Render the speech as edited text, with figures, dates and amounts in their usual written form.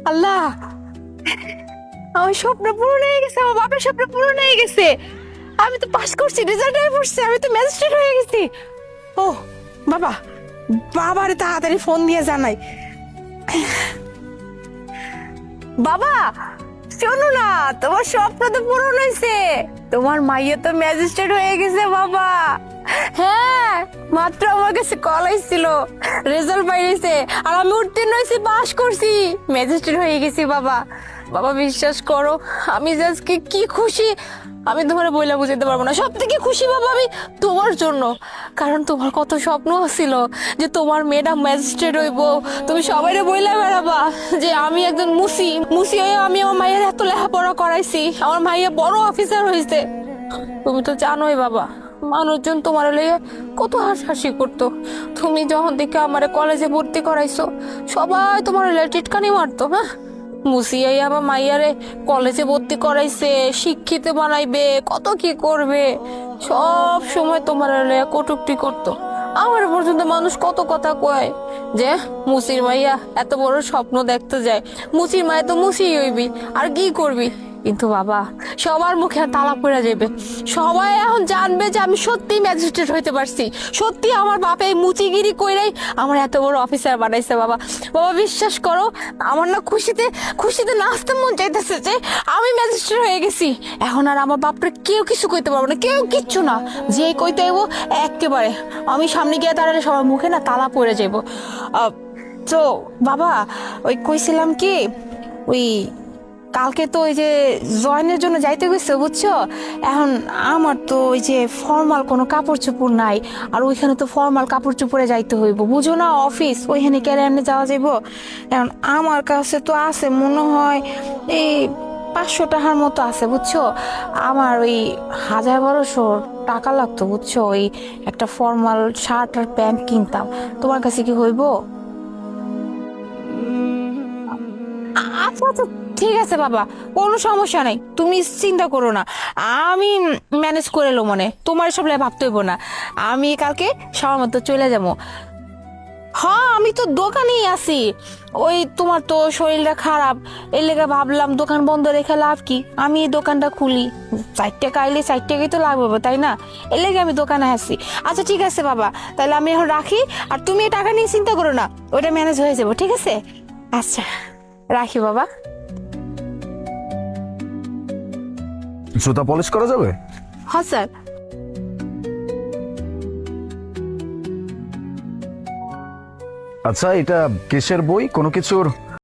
আল্লাহ, আমার স্বপ্ন পূরণ হয়ে গেছে, আমার বাপের স্বপ্ন পূরণ হয়ে গেছে। আমি তো পাস করছি, রেজাল্ট হয়ে পড়ছে, আমি তো ম্যাজিস্ট্রেট হয়ে গেছি। ও বাবা, বাবারে তাড়াতাড়ি ফোন দিয়ে জানাই। বাবা শোনো না, তোমার স্বপ্ন তো পূরণ হয়েছে, তোমার মাইয়া তো ম্যাজিস্ট্রেট হয়ে গেছে বাবা। হ্যাঁ, মাত্র আমার কাছে কল আইছিল, রেজাল্ট বাইরেছে, আর আমি উত্তীর্ণ হয়েছি, পাস করছি, ম্যাজিস্ট্রেট হয়ে গেছি বাবা। বাবা বিশ্বাস করো, আমি আজকে কি খুশি, আমি তোমার বইলা বুঝাতে পারবো না। সব থেকে খুশি বাবা আমি তোমার জন্য, কারণ তোমার কত স্বপ্ন ছিল যে তোমার মেয়েটা ম্যাজিস্ট্রেট হইব, তুমি সবাইরে বইলা বেড়াবা যে আমি একজন মুসি মুসি হয়ে আমি আমার মায়ের এত লেখাপড়া করাইছি, আমার মাইয়া বড় অফিসার হয়েছে। তুমি তো জানোই বাবা, মানুষজন তোমার লেগে কত হাসাহাসি করতো। তুমি যখন থেকে আমার কলেজে ভর্তি করাইছো, সবাই তোমার লেগে টিটকানি মারতো। হ্যাঁ, মুসিয়াই আমার মাইয়ারে কলেজে ভর্তি করাইছে, শিক্ষিত বানাইবে, কত কি করবে, সব সময় তোমার লেগে কটূক্তি করতো। আমার পর্যন্ত মানুষ কত কথা কয় যে মুসির মাইয়া এত বড় স্বপ্ন দেখতে যায়, মুসির মাইয়া তো মুসি হইবি, আর কি করবি। কিন্তু বাবা, সবার মুখে তালা পড়ে যাবে, সবাই এখন জানবে যে আমি সত্যি ম্যাজিস্ট্রেট হইতে পারছি, সত্যি আমার বাপে মুচিগিরি কইরাই আমার এত বড় অফিসার বানাইছে বাবা। বাবা বিশ্বাস করো, আমার না খুশিতে খুশিতে নাচতে মন চাইতেছে যে আমি ম্যাজিস্ট্রেট হয়ে গেছি। এখন আর আমার বাপরে কেউ কিছু কইতে পারবো না, কেউ কিচ্ছু না, যে কইতে আইবো একেবারে আমি সামনে গিয়ে দাঁড়ালে সবার মুখে না তালা পড়ে যাইবো। তো বাবা, ওই কইছিলাম কি, ওই কালকে তো ওই যে জয়েনের জন্য যাইতে গেছে বুঝছো। এখন আমার তো ওই যে ফর্মাল কোনো কাপড় চোপড় নাই, আর ওইখানে তো ফর্মাল কাপড় চোপড়ে যাইতে হইব, বুঝো না, অফিস ওইখানে ক্যারিয়ারে যাওয়া যাইব। এখন আমার কাছে তো আছে মনে হয় এই 500 টাকার মতো আছে বুঝছো। আমার ওই 1000-1200 টাকা লাগতো বুঝছো, ওই একটা ফর্মাল শার্ট আর প্যান্ট কিনতাম। তোমার কাছে কি হইব? আচ্ছা আচ্ছা, ঠিক আছে বাবা, কোনো সমস্যা নাই, তুমি চিন্তা করো না, আমি ম্যানেজ করে এলো, মনে তোমার সব লাই ভাবতে হইব না। আমি কালকে সবার মতো চলে যাবো। হ্যাঁ, আমি তো দোকানেই আছি, ওই তোমার তো শরীরটা খারাপ, এর লেগে ভাবলাম দোকান বন্ধ রেখে লাভ কি, আমি এই দোকানটা খুলি, 4 টাকা আইলে 4 টাকাই তো লাভ হবে তাই না, এর লেগে আমি দোকানে আসি। আচ্ছা ঠিক আছে বাবা, তাহলে আমি এখন রাখি, আর তুমি এই টাকা নিয়ে চিন্তা করো না, ওটা ম্যানেজ হয়ে যাবো, ঠিক আছে? আচ্ছা রাখি বাবা। জুতা পলিশ করা যাবে? হ্যাঁ স্যার। আচ্ছা, এটা কিসের বই? কোনো কিছুর